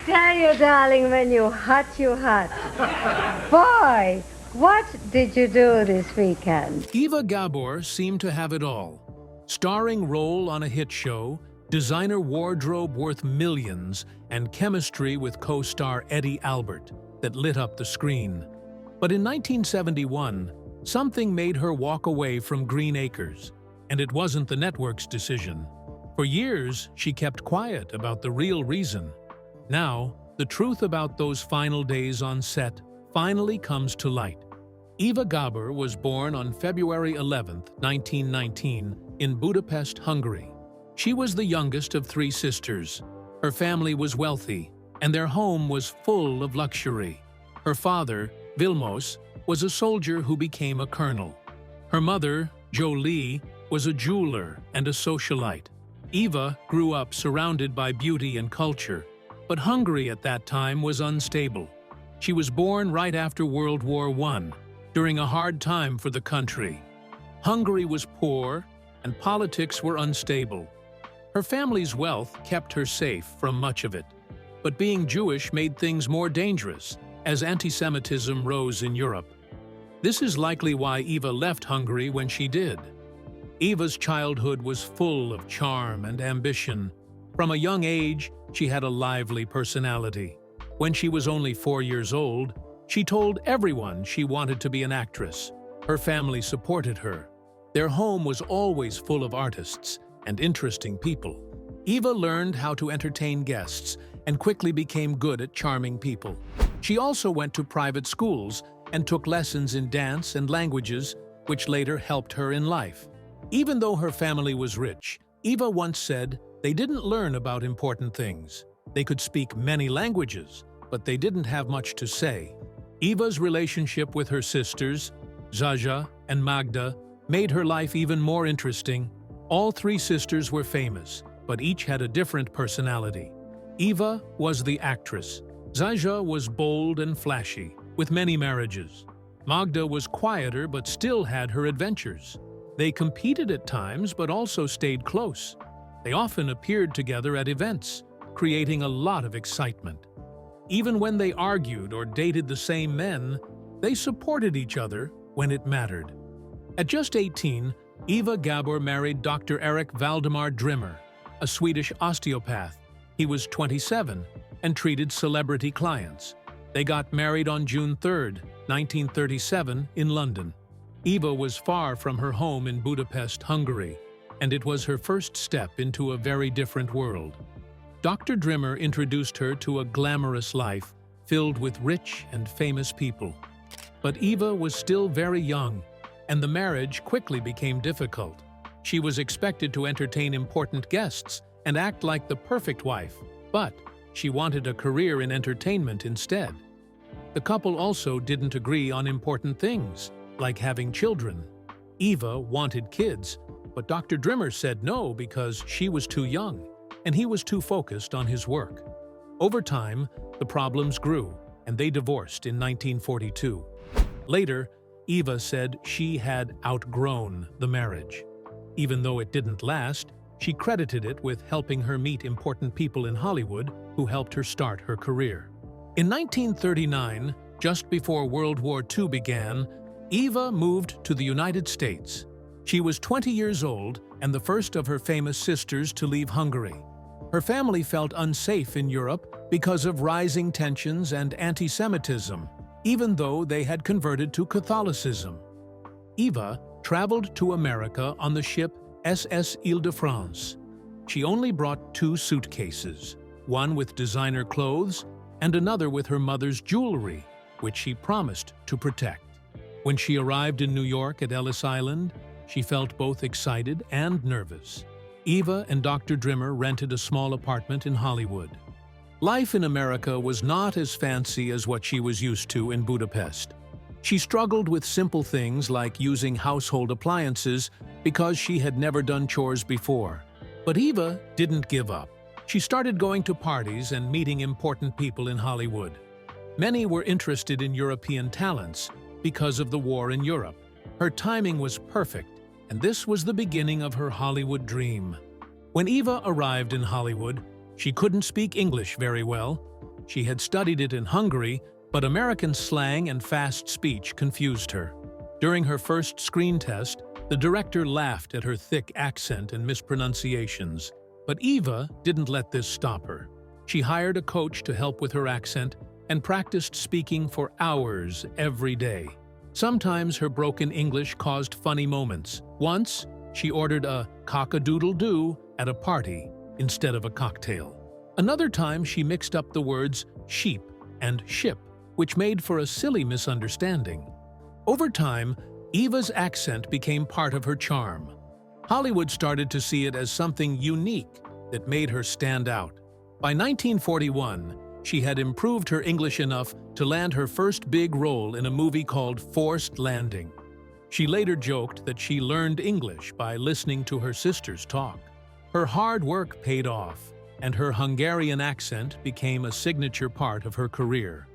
tell you, darling, when you're hot, you're hot. Boy, what did you do this weekend? Eva Gabor seemed to have it all. Starring role on a hit show, designer wardrobe worth millions, and chemistry with co-star Eddie Albert that lit up the screen. But in 1971, something made her walk away from Green Acres, and it wasn't the network's decision. For years, she kept quiet about the real reason. Now, the truth about those final days on set finally comes to light. Eva Gabor was born on February 11, 1919, in Budapest, Hungary. She was the youngest of three sisters. Her family was wealthy, and their home was full of luxury. Her father, Vilmos, was a soldier who became a colonel. Her mother, Jolie, was a jeweler and a socialite. Eva grew up surrounded by beauty and culture, but Hungary at that time was unstable. She was born right after World War I, during a hard time for the country. Hungary was poor, and politics were unstable. Her family's wealth kept her safe from much of it, but being Jewish made things more dangerous as anti-Semitism rose in Europe. This is likely why Eva left Hungary when she did. Eva's childhood was full of charm and ambition. From a young age, she had a lively personality. When she was only 4 years old, she told everyone she wanted to be an actress. Her family supported her. Their home was always full of artists and interesting people. Eva learned how to entertain guests and quickly became good at charming people. She also went to private schools and took lessons in dance and languages, which later helped her in life. Even though her family was rich, Eva once said they didn't learn about important things. They could speak many languages, but they didn't have much to say. Eva's relationship with her sisters, Zaja and Magda, made her life even more interesting. All three sisters were famous, but each had a different personality. Eva was the actress. Zaja was bold and flashy, with many marriages. Magda was quieter but still had her adventures. They competed at times but also stayed close. They often appeared together at events, creating a lot of excitement. Even when they argued or dated the same men, they supported each other when it mattered. At just 18, Eva Gabor married Dr. Erik Valdemar Drimmer, a Swedish osteopath. He was 27 and treated celebrity clients. They got married on June 3, 1937, in London. Eva was far from her home in Budapest, Hungary, and it was her first step into a very different world. Dr. Drimmer introduced her to a glamorous life filled with rich and famous people. But Eva was still very young, and the marriage quickly became difficult. She was expected to entertain important guests and act like the perfect wife, but she wanted a career in entertainment instead. The couple also didn't agree on important things, like having children. Eva wanted kids, but Dr. Drimmer said no because she was too young, and he was too focused on his work. Over time, the problems grew, and they divorced in 1942. Later, Eva said she had outgrown the marriage. Even though it didn't last, she credited it with helping her meet important people in Hollywood who helped her start her career. In 1939, just before World War II began, Eva moved to the United States. She was 20 years old and the first of her famous sisters to leave Hungary. Her family felt unsafe in Europe because of rising tensions and anti-Semitism, even though they had converted to Catholicism. Eva traveled to America on the ship SS Île-de-France. She only brought 2 suitcases, one with designer clothes and another with her mother's jewelry, which she promised to protect. When she arrived in New York at Ellis Island, she felt both excited and nervous. Eva and Dr. Drimmer rented a small apartment in Hollywood. Life in America was not as fancy as what she was used to in Budapest. She struggled with simple things like using household appliances because she had never done chores before. But Eva didn't give up. She started going to parties and meeting important people in Hollywood. Many were interested in European talents because of the war in Europe. Her timing was perfect, and this was the beginning of her Hollywood dream. When Eva arrived in Hollywood, she couldn't speak English very well. She had studied it in Hungary, but American slang and fast speech confused her. During her first screen test, the director laughed at her thick accent and mispronunciations. But Eva didn't let this stop her. She hired a coach to help with her accent and practiced speaking for hours every day. Sometimes her broken English caused funny moments. Once, she ordered a cock-a-doodle-doo at a party instead of a cocktail. Another time, she mixed up the words sheep and ship, which made for a silly misunderstanding. Over time, Eva's accent became part of her charm. Hollywood started to see it as something unique that made her stand out. By 1941, she had improved her English enough to land her first big role in a movie called Forced Landing. She later joked that she learned English by listening to her sisters talk. Her hard work paid off, and her Hungarian accent became a signature part of her career.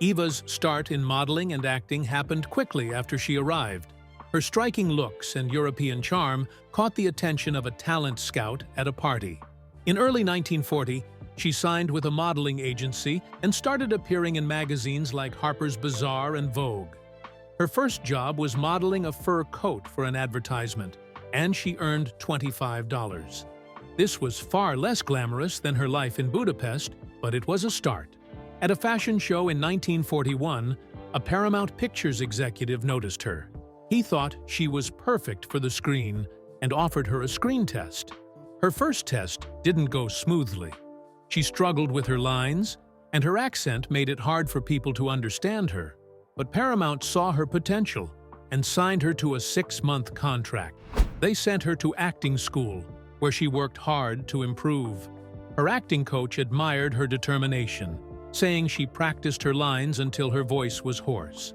Eva's start in modeling and acting happened quickly after she arrived. Her striking looks and European charm caught the attention of a talent scout at a party. In early 1940, she signed with a modeling agency and started appearing in magazines like Harper's Bazaar and Vogue. Her first job was modeling a fur coat for an advertisement, and she earned $25. This was far less glamorous than her life in Budapest, but it was a start. At a fashion show in 1941, a Paramount Pictures executive noticed her. He thought she was perfect for the screen and offered her a screen test. Her first test didn't go smoothly. She struggled with her lines, and her accent made it hard for people to understand her. But Paramount saw her potential and signed her to a 6-month contract. They sent her to acting school, where she worked hard to improve. Her acting coach admired her determination, saying she practiced her lines until her voice was hoarse.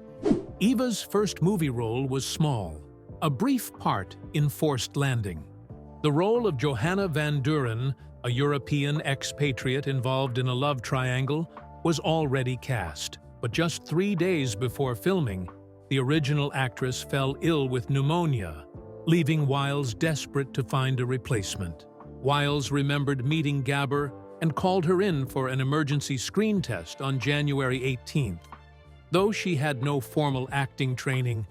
Eva's first movie role was small, a brief part in Forced Landing. The role of Johanna van Duren, a European expatriate involved in a love triangle, was already cast. But just 3 days before filming, the original actress fell ill with pneumonia, leaving Wiles desperate to find a replacement. Wiles remembered meeting Gabor and called her in for an emergency screen test on January 18th. Though she had no formal acting training,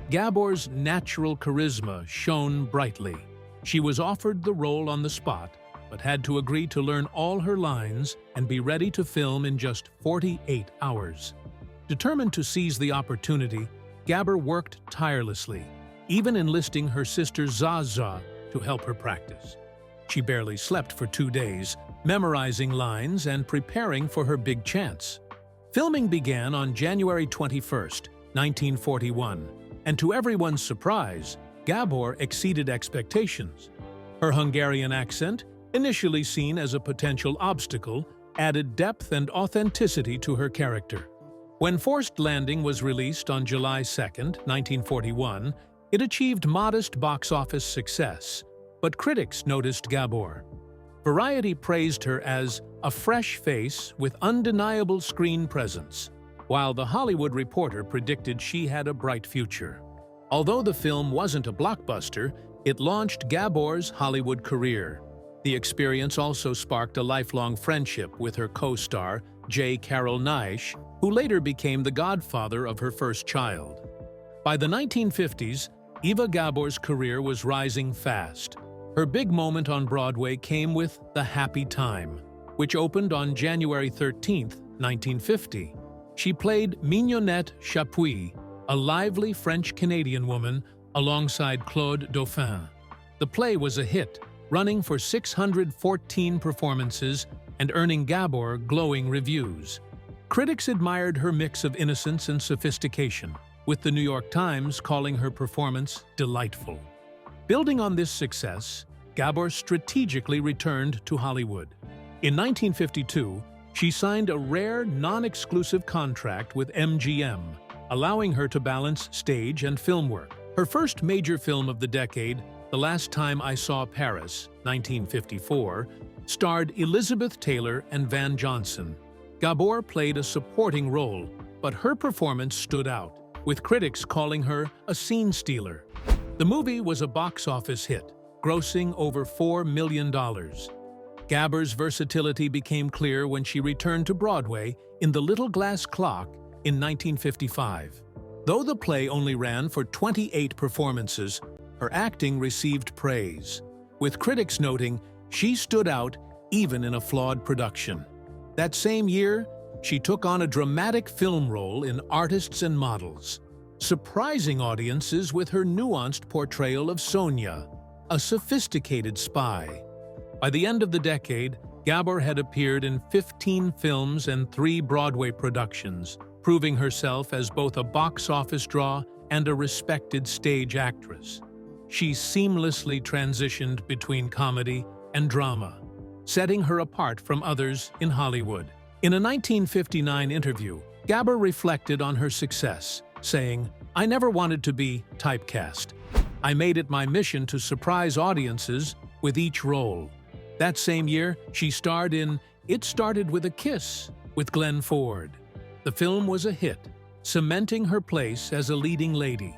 Gabor's natural charisma shone brightly. She was offered the role on the spot, but had to agree to learn all her lines and be ready to film in just 48 hours. Determined to seize the opportunity, Gabor worked tirelessly, even enlisting her sister Zaza to help her practice. She barely slept for 2 days, memorizing lines and preparing for her big chance. Filming began on January 21st, 1941, and to everyone's surprise, Gabor exceeded expectations. Her Hungarian accent, initially seen as a potential obstacle, added depth and authenticity to her character. When Forced Landing was released on July 2, 1941, it achieved modest box office success, but critics noticed Gabor. Variety praised her as a fresh face with undeniable screen presence, while The Hollywood Reporter predicted she had a bright future. Although the film wasn't a blockbuster, it launched Gabor's Hollywood career. The experience also sparked a lifelong friendship with her co-star, J. Carol Naish, who later became the godfather of her first child. By the 1950s, Eva Gabor's career was rising fast. Her big moment on Broadway came with The Happy Time, which opened on January 13, 1950. She played Mignonette Chapuis, a lively French-Canadian woman, alongside Claude Dauphin. The play was a hit, running for 614 performances and earning Gabor glowing reviews. Critics admired her mix of innocence and sophistication, with the New York Times calling her performance delightful. Building on this success, Gabor strategically returned to Hollywood. In 1952, she signed a rare, non-exclusive contract with MGM, allowing her to balance stage and film work. Her first major film of the decade, The Last Time I Saw Paris, 1954, starred Elizabeth Taylor and Van Johnson. Gabor played a supporting role, but her performance stood out, with critics calling her a scene stealer. The movie was a box office hit, grossing over $4 million. Gabor's versatility became clear when she returned to Broadway in The Little Glass Clock in 1955. Though the play only ran for 28 performances, her acting received praise, with critics noting she stood out even in a flawed production. That same year, she took on a dramatic film role in Artists and Models, surprising audiences with her nuanced portrayal of Sonia, a sophisticated spy. By the end of the decade, Gabor had appeared in 15 films and 3 Broadway productions, proving herself as both a box office draw and a respected stage actress. She seamlessly transitioned between comedy and drama, setting her apart from others in Hollywood. In a 1959 interview, Gabor reflected on her success, saying, "I never wanted to be typecast. I made it my mission to surprise audiences with each role." That same year, she starred in It Started with a Kiss with Glenn Ford. The film was a hit, cementing her place as a leading lady.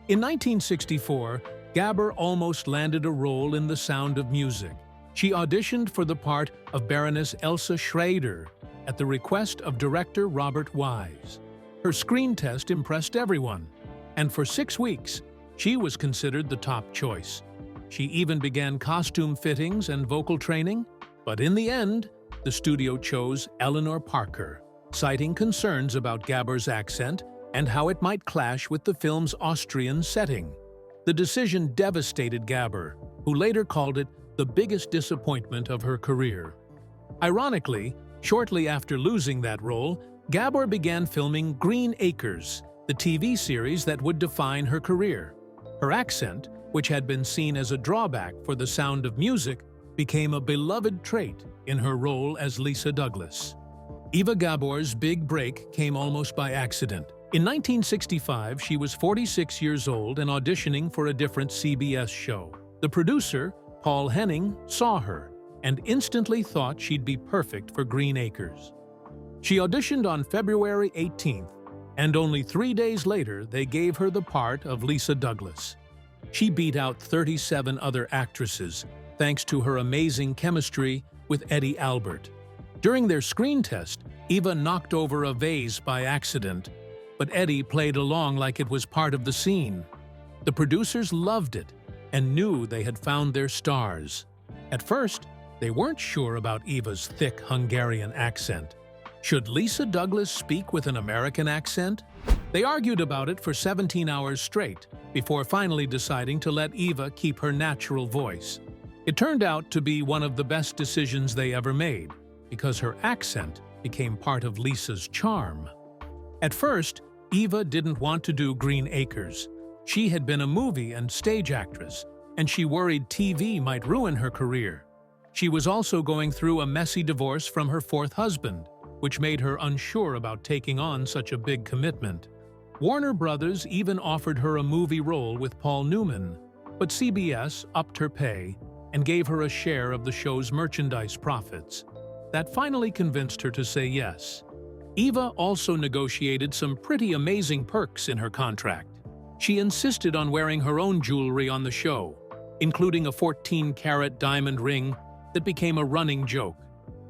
In 1964, Gabor almost landed a role in The Sound of Music. She auditioned for the part of Baroness Elsa Schrader at the request of director Robert Wise. Her screen test impressed everyone, and for 6 weeks, she was considered the top choice. She even began costume fittings and vocal training, but in the end, the studio chose Eleanor Parker, citing concerns about Gabor's accent and how it might clash with the film's Austrian setting. The decision devastated Gabor, who later called it the biggest disappointment of her career. Ironically, shortly after losing that role, Gabor began filming Green Acres, the TV series that would define her career. Her accent, which had been seen as a drawback for The Sound of Music, became a beloved trait in her role as Lisa Douglas. Eva Gabor's big break came almost by accident. In 1965, she was 46 years old and auditioning for a different CBS show. The producer, Paul Henning, saw her and instantly thought she'd be perfect for Green Acres. She auditioned on February 18th, and only 3 days later they gave her the part of Lisa Douglas. She beat out 37 other actresses, thanks to her amazing chemistry with Eddie Albert. During their screen test, Eva knocked over a vase by accident, but Eddie played along like it was part of the scene. The producers loved it and knew they had found their stars. At first, they weren't sure about Eva's thick Hungarian accent. Should Lisa Douglas speak with an American accent? They argued about it for 17 hours straight, before finally deciding to let Eva keep her natural voice. It turned out to be one of the best decisions they ever made, because her accent became part of Lisa's charm. At first, Eva didn't want to do Green Acres. She had been a movie and stage actress, and she worried TV might ruin her career. She was also going through a messy divorce from her 4th husband, which made her unsure about taking on such a big commitment. Warner Brothers even offered her a movie role with Paul Newman, but CBS upped her pay and gave her a share of the show's merchandise profits. That finally convinced her to say yes. Eva also negotiated some pretty amazing perks in her contract. She insisted on wearing her own jewelry on the show, including a 14-carat diamond ring that became a running joke.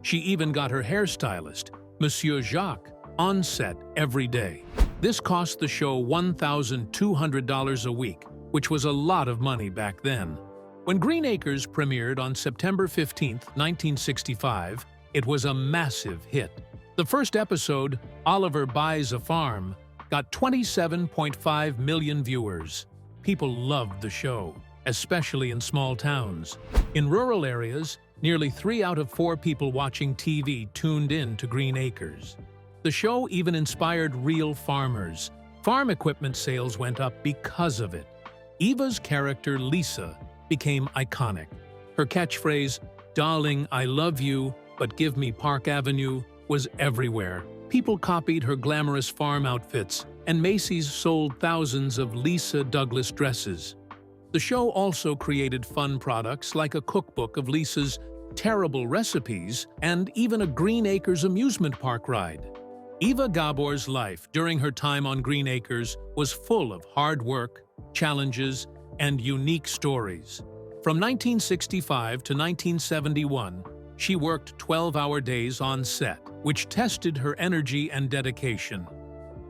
She even got her hairstylist, Monsieur Jacques, on set every day. This cost the show $1,200 a week, which was a lot of money back then. When Green Acres premiered on September 15, 1965, it was a massive hit. The first episode, Oliver Buys a Farm, got 27.5 million viewers. People loved the show, especially in small towns. In rural areas, nearly 3 out of 4 people watching TV tuned in to Green Acres. The show even inspired real farmers. Farm equipment sales went up because of it. Eva's character, Lisa, became iconic. Her catchphrase, "Darling, I love you, but give me Park Avenue," was everywhere. People copied her glamorous farm outfits, and Macy's sold thousands of Lisa Douglas dresses. The show also created fun products like a cookbook of Lisa's terrible recipes and even a Green Acres amusement park ride. Eva Gabor's life during her time on Green Acres was full of hard work, challenges, and unique stories. From 1965 to 1971, She worked 12-hour days on set, which tested her energy and dedication.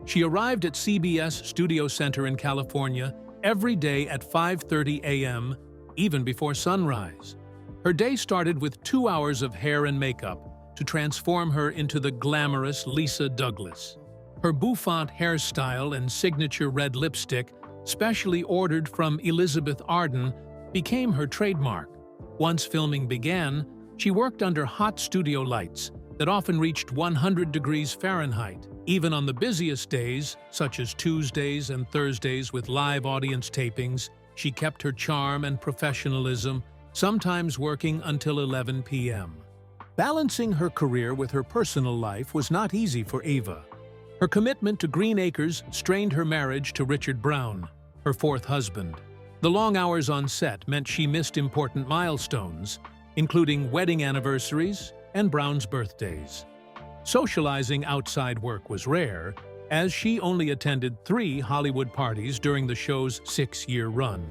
She arrived at CBS Studio Center in California every day at 5:30 a.m., even before sunrise. Her day started with 2 hours of hair and makeup to transform her into the glamorous Lisa Douglas. Her bouffant hairstyle and signature red lipstick, specially ordered from Elizabeth Arden, became her trademark. Once filming began, she worked under hot studio lights that often reached 100 degrees Fahrenheit. Even on the busiest days, such as Tuesdays and Thursdays with live audience tapings, she kept her charm and professionalism, sometimes working until 11 p.m. Balancing her career with her personal life was not easy for Eva. Her commitment to Green Acres strained her marriage to Richard Brown, her fourth husband. The long hours on set meant she missed important milestones, including wedding anniversaries and Brown's birthdays. Socializing outside work was rare, as she only attended 3 Hollywood parties during the show's 6-year run.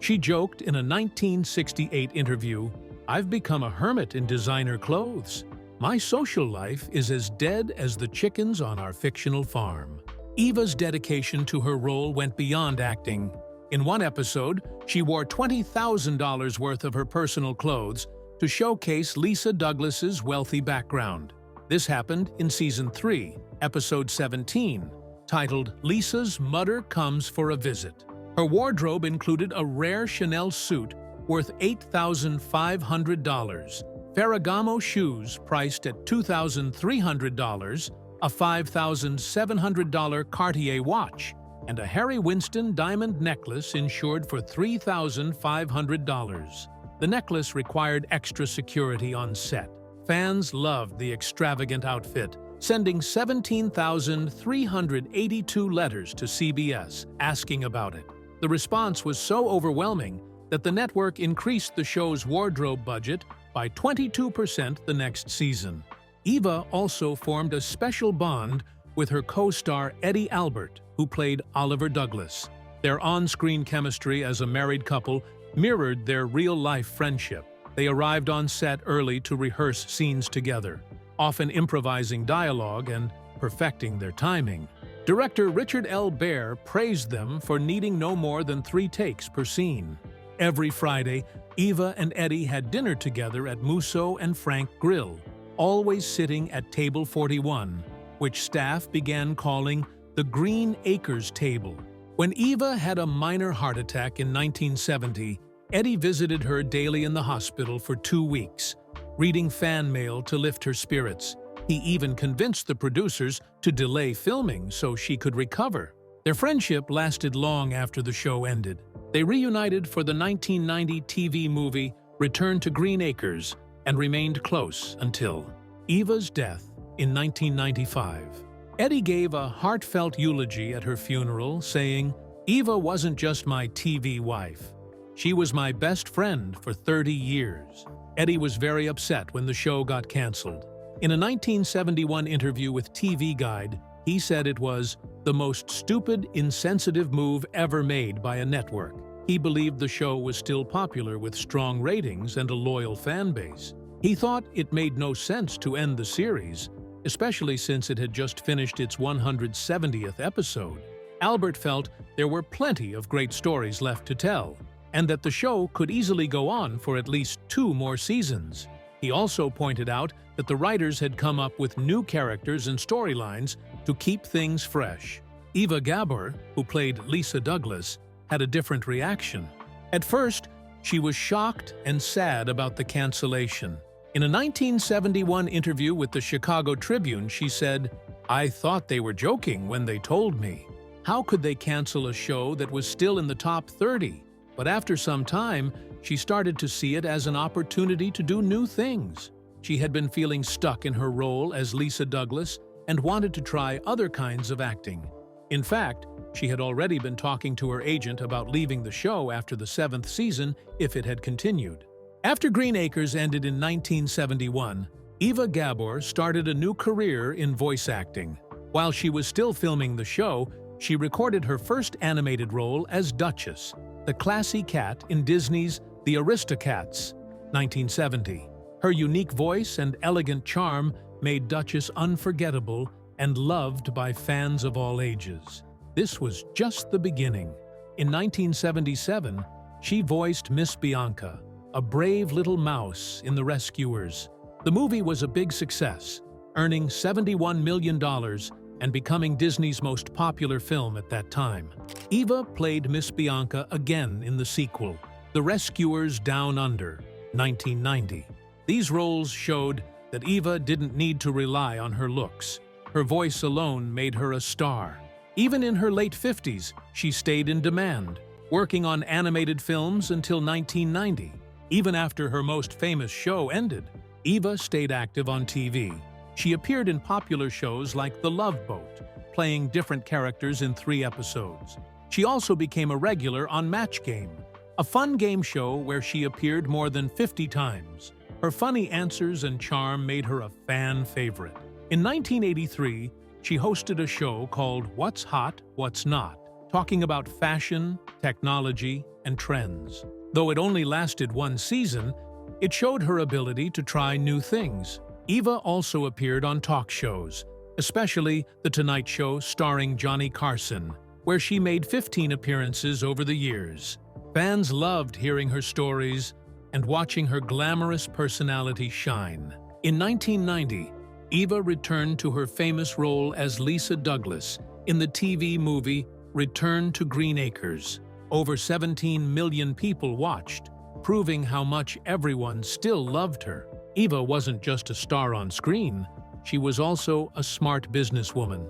She joked in a 1968 interview, "I've become a hermit in designer clothes. My social life is as dead as the chickens on our fictional farm." Eva's dedication to her role went beyond acting. In one episode, she wore $20,000 worth of her personal clothes to showcase Lisa Douglas's wealthy background. This happened in Season 3, Episode 17, titled "Lisa's Mother Comes for a Visit." Her wardrobe included a rare Chanel suit worth $8,500, Ferragamo shoes priced at $2,300, a $5,700 Cartier watch, and a Harry Winston diamond necklace insured for $3,500. The necklace required extra security on set. Fans loved the extravagant outfit, sending 17,382 letters to CBS asking about it. The response was so overwhelming that the network increased the show's wardrobe budget by 22% the next season. Eva also formed a special bond with her co-star Eddie Albert, who played Oliver Douglas. Their on-screen chemistry as a married couple mirrored their real-life friendship. They arrived on set early to rehearse scenes together, often improvising dialogue and perfecting their timing. Director Richard L. Baer praised them for needing no more than 3 takes per scene. Every Friday, Eva and Eddie had dinner together at Musso and Frank Grill, always sitting at Table 41, which staff began calling the Green Acres Table. When Eva had a minor heart attack in 1970, Eddie visited her daily in the hospital for 2 weeks, reading fan mail to lift her spirits. He even convinced the producers to delay filming so she could recover. Their friendship lasted long after the show ended. They reunited for the 1990 TV movie Return to Green Acres and remained close until Eva's death in 1995. Eddie gave a heartfelt eulogy at her funeral, saying, "Eva wasn't just my TV wife. She was my best friend for 30 years. Eddie was very upset when the show got canceled. In a 1971 interview with TV Guide, he said it was the most stupid, insensitive move ever made by a network. He believed the show was still popular with strong ratings and a loyal fan base. He thought it made no sense to end the series, especially since it had just finished its 170th episode. Albert felt there were plenty of great stories left to tell, and that the show could easily go on for at least 2 more seasons. He also pointed out that the writers had come up with new characters and storylines to keep things fresh. Eva Gabor, who played Lisa Douglas, had a different reaction. At first, she was shocked and sad about the cancellation. In a 1971 interview with the Chicago Tribune, she said, "I thought they were joking when they told me. How could they cancel a show that was still in the top 30? But after some time, she started to see it as an opportunity to do new things. She had been feeling stuck in her role as Lisa Douglas and wanted to try other kinds of acting. In fact, she had already been talking to her agent about leaving the show after the 7th season if it had continued." After Green Acres ended in 1971, Eva Gabor started a new career in voice acting. While she was still filming the show, she recorded her first animated role as Duchess, the classy cat in Disney's The Aristocats, 1970. Her unique voice and elegant charm made Duchess unforgettable and loved by fans of all ages. This was just the beginning. In 1977, she voiced Miss Bianca, a brave little mouse in The Rescuers. The movie was a big success, earning $71 million and becoming Disney's most popular film at that time. Eva played Miss Bianca again in the sequel, The Rescuers Down Under, 1990. These roles showed that Eva didn't need to rely on her looks. Her voice alone made her a star. Even in her late 50s, she stayed in demand, working on animated films until 1990. Even after her most famous show ended, Eva stayed active on TV. She appeared in popular shows like The Love Boat, playing different characters in 3 episodes. She also became a regular on Match Game, a fun game show where she appeared more than 50 times. Her funny answers and charm made her a fan favorite. In 1983, she hosted a show called What's Hot, What's Not, talking about fashion, technology, and trends. Though it only lasted 1 season, it showed her ability to try new things. Eva also appeared on talk shows, especially The Tonight Show starring Johnny Carson, where she made 15 appearances over the years. Fans loved hearing her stories and watching her glamorous personality shine. In 1990, Eva returned to her famous role as Lisa Douglas in the TV movie Return to Green Acres. Over 17 million people watched, proving how much everyone still loved her. Eva wasn't just a star on screen, she was also a smart businesswoman.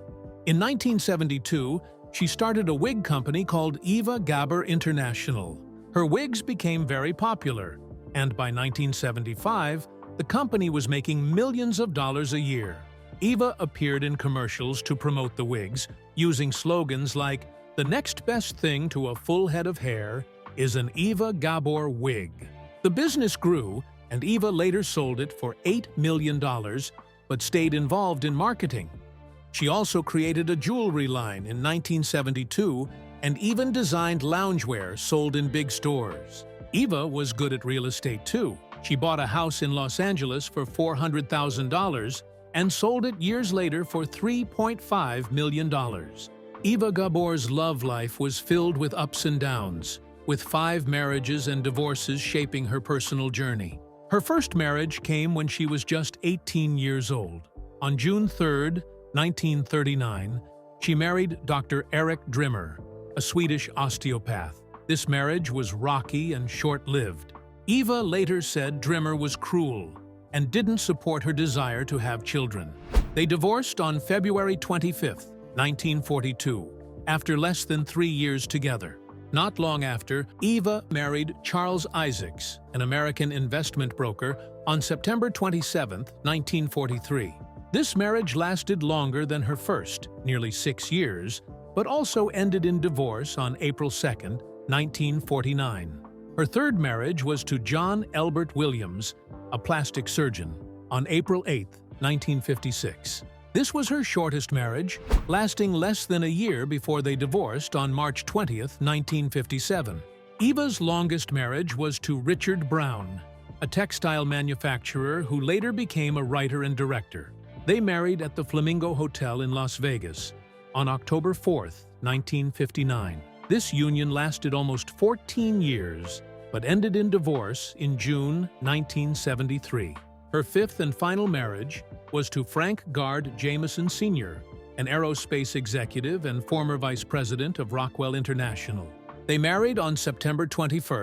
In 1972, she started a wig company called Eva Gabor International. Her wigs became very popular, and by 1975, the company was making millions of dollars a year. Eva appeared in commercials to promote the wigs, using slogans like, "The next best thing to a full head of hair is an Eva Gabor wig." The business grew, and Eva later sold it for $8 million, but stayed involved in marketing. She also created a jewelry line in 1972 and even designed loungewear sold in big stores. Eva was good at real estate too. She bought a house in Los Angeles for $400,000 and sold it years later for $3.5 million. Eva Gabor's love life was filled with ups and downs, with 5 marriages and divorces shaping her personal journey. Her first marriage came when she was just 18 years old. On June 3, 1939, she married Dr. Eric Drimmer, a Swedish osteopath. This marriage was rocky and short-lived. Eva later said Drimmer was cruel and didn't support her desire to have children. They divorced on February 25, 1942, after less than 3 years together. Not long after, Eva married Charles Isaacs, an American investment broker, on September 27, 1943. This marriage lasted longer than her first, nearly 6 years, but also ended in divorce on April 2, 1949. Her third marriage was to John Elbert Williams, a plastic surgeon, on April 8, 1956. This was her shortest marriage, lasting less than a year before they divorced on March 20, 1957. Eva's longest marriage was to Richard Brown, a textile manufacturer who later became a writer and director. They married at the Flamingo Hotel in Las Vegas on October 4, 1959. This union lasted almost 14 years, but ended in divorce in June 1973. Her fifth and final marriage was to Frank Gard Jameson Sr., an aerospace executive and former vice president of Rockwell International. They married on September 21,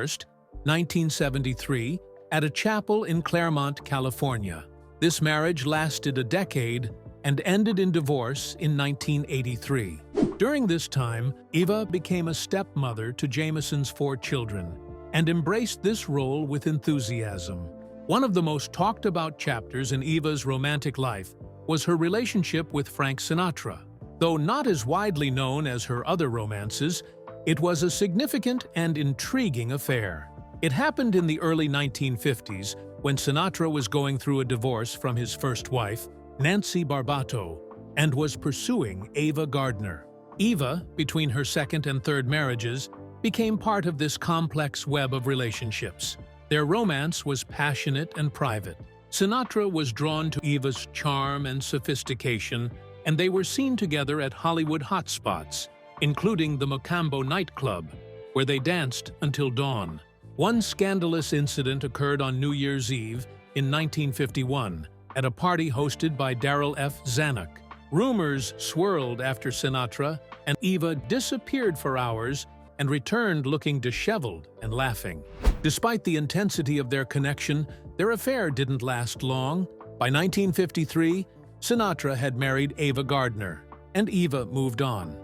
1973, at a chapel in Claremont, California. This marriage lasted a decade and ended in divorce in 1983. During this time, Eva became a stepmother to Jameson's 4 children and embraced this role with enthusiasm. One of the most talked about chapters in Eva's romantic life was her relationship with Frank Sinatra. Though not as widely known as her other romances, it was a significant and intriguing affair. It happened in the early 1950s when Sinatra was going through a divorce from his first wife, Nancy Barbato, and was pursuing Ava Gardner. Eva, between her second and third marriages, became part of this complex web of relationships. Their romance was passionate and private, Sinatra was drawn to Eva's charm and sophistication, and they were seen together at Hollywood hotspots, including the Mocambo nightclub, where they danced until dawn. One scandalous incident occurred on New Year's Eve in 1951 at a party hosted by Darryl F. Zanuck. Rumors swirled after Sinatra and Eva disappeared for hours and returned looking disheveled and laughing. Despite the intensity of their connection, their affair didn't last long. By 1953, Sinatra had married Eva Gardner, and Eva moved on.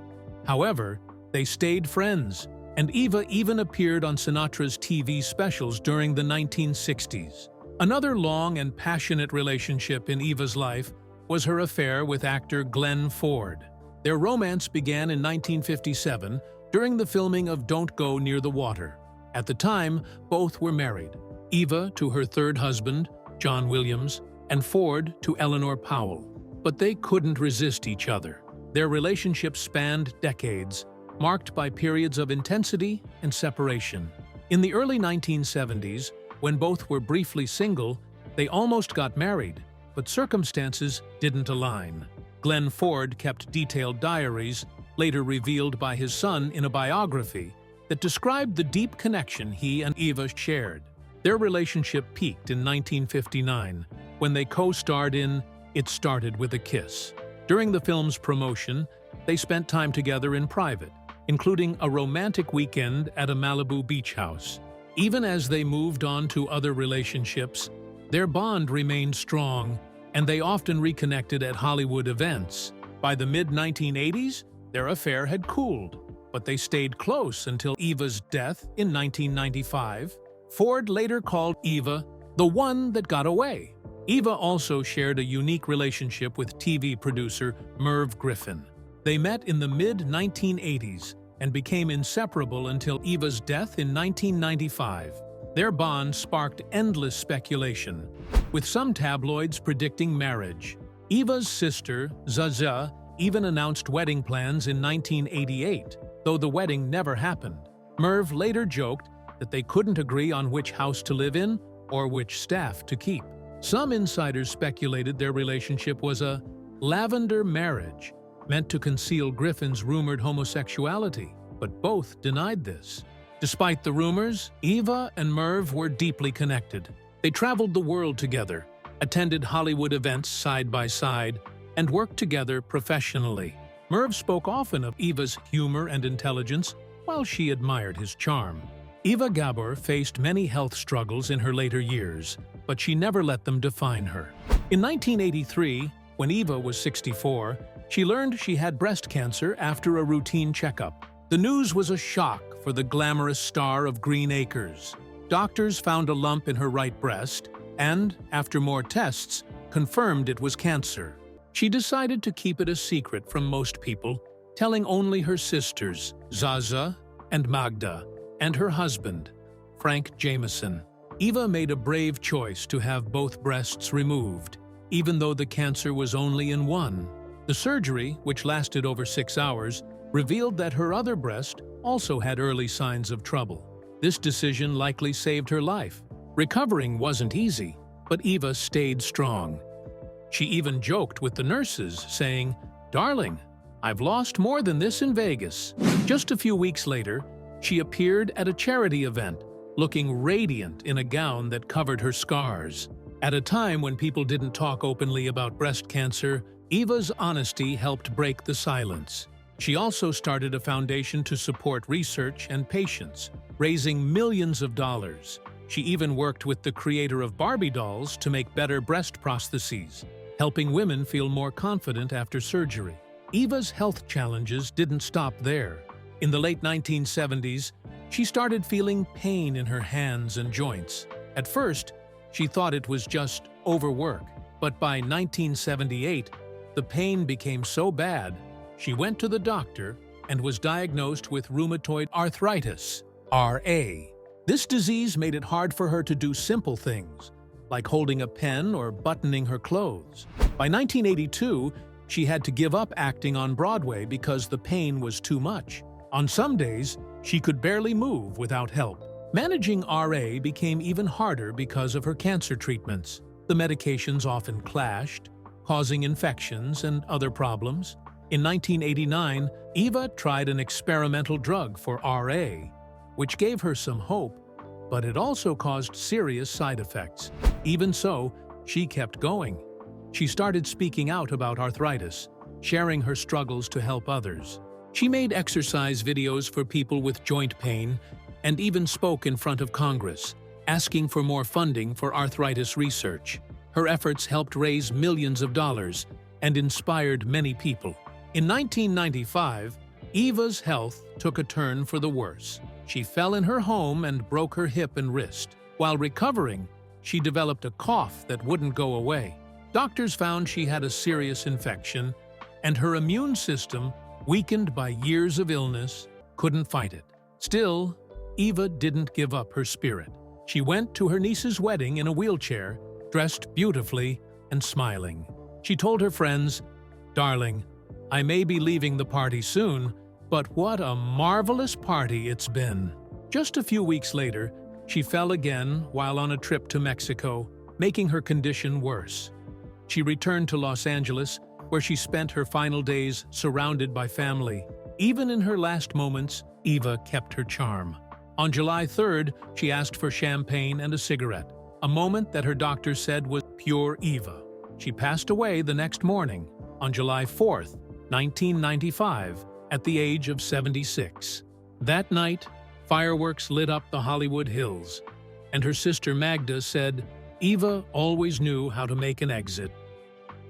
However, they stayed friends, and Eva even appeared on Sinatra's TV specials during the 1960s. Another long and passionate relationship in Eva's life was her affair with actor Glenn Ford. Their romance began in 1957 during the filming of Don't Go Near the Water. At the time, both were married. Eva to her third husband, John Williams, and Ford to Eleanor Powell. But they couldn't resist each other. Their relationship spanned decades, marked by periods of intensity and separation. In the early 1970s, when both were briefly single, they almost got married, but circumstances didn't align. Glenn Ford kept detailed diaries, later revealed by his son in a biography, that described the deep connection he and Eva shared. Their relationship peaked in 1959, when they co-starred in It Started With a Kiss. During the film's promotion, they spent time together in private, including a romantic weekend at a Malibu beach house. Even as they moved on to other relationships, their bond remained strong, and they often reconnected at Hollywood events. By the mid-1980s, their affair had cooled, but they stayed close until Eva's death in 1995. Ford later called Eva the one that got away. Eva also shared a unique relationship with TV producer Merv Griffin. They met in the mid-1980s and became inseparable until Eva's death in 1995. Their bond sparked endless speculation, with some tabloids predicting marriage. Eva's sister, Zaza, even announced wedding plans in 1988, though the wedding never happened. Merv later joked that they couldn't agree on which house to live in or which staff to keep. Some insiders speculated their relationship was a lavender marriage, meant to conceal Griffin's rumored homosexuality, but both denied this. Despite the rumors, Eva and Merv were deeply connected. They traveled the world together, attended Hollywood events side by side, and worked together professionally. Merv spoke often of Eva's humor and intelligence, while she admired his charm. Eva Gabor faced many health struggles in her later years, but she never let them define her. In 1983, when Eva was 64, she learned she had breast cancer after a routine checkup. The news was a shock for the glamorous star of Green Acres. Doctors found a lump in her right breast and, after more tests, confirmed it was cancer. She decided to keep it a secret from most people, telling only her sisters, Zaza and Magda, and her husband, Frank Jameson. Eva made a brave choice to have both breasts removed, even though the cancer was only in one. The surgery, which lasted over 6 hours, revealed that her other breast also had early signs of trouble. This decision likely saved her life. Recovering wasn't easy, but Eva stayed strong. She even joked with the nurses, saying, "Darling, I've lost more than this in Vegas." Just a few weeks later, she appeared at a charity event, looking radiant in a gown that covered her scars. At a time when people didn't talk openly about breast cancer, Eva's honesty helped break the silence. She also started a foundation to support research and patients, raising millions of dollars. She even worked with the creator of Barbie dolls to make better breast prostheses, helping women feel more confident after surgery. Eva's health challenges didn't stop there. In the late 1970s, she started feeling pain in her hands and joints. At first, she thought it was just overwork, but by 1978, the pain became so bad, she went to the doctor and was diagnosed with rheumatoid arthritis, RA. This disease made it hard for her to do simple things, like holding a pen or buttoning her clothes. By 1982, she had to give up acting on Broadway because the pain was too much. On some days, she could barely move without help. Managing RA became even harder because of her cancer treatments. The medications often clashed, causing infections and other problems. In 1989, Eva tried an experimental drug for RA, which gave her some hope, but it also caused serious side effects. Even so, she kept going. She started speaking out about arthritis, sharing her struggles to help others. She made exercise videos for people with joint pain and even spoke in front of Congress, asking for more funding for arthritis research. Her efforts helped raise millions of dollars and inspired many people. In 1995, Eva's health took a turn for the worse. She fell in her home and broke her hip and wrist. While recovering, she developed a cough that wouldn't go away. Doctors found she had a serious infection, and her immune system, weakened by years of illness, couldn't fight it. Still, Eva didn't give up her spirit. She went to her niece's wedding in a wheelchair, dressed beautifully and smiling. She told her friends, "Darling, I may be leaving the party soon, but what a marvelous party it's been." Just a few weeks later, she fell again while on a trip to Mexico, making her condition worse. She returned to Los Angeles, where she spent her final days surrounded by family. Even in her last moments, Eva kept her charm. On July 3rd, she asked for champagne and a cigarette, a moment that her doctor said was pure Eva. She passed away the next morning, on July 4th, 1995, at the age of 76. That night, fireworks lit up the Hollywood Hills, and her sister Magda said, "Eva always knew how to make an exit."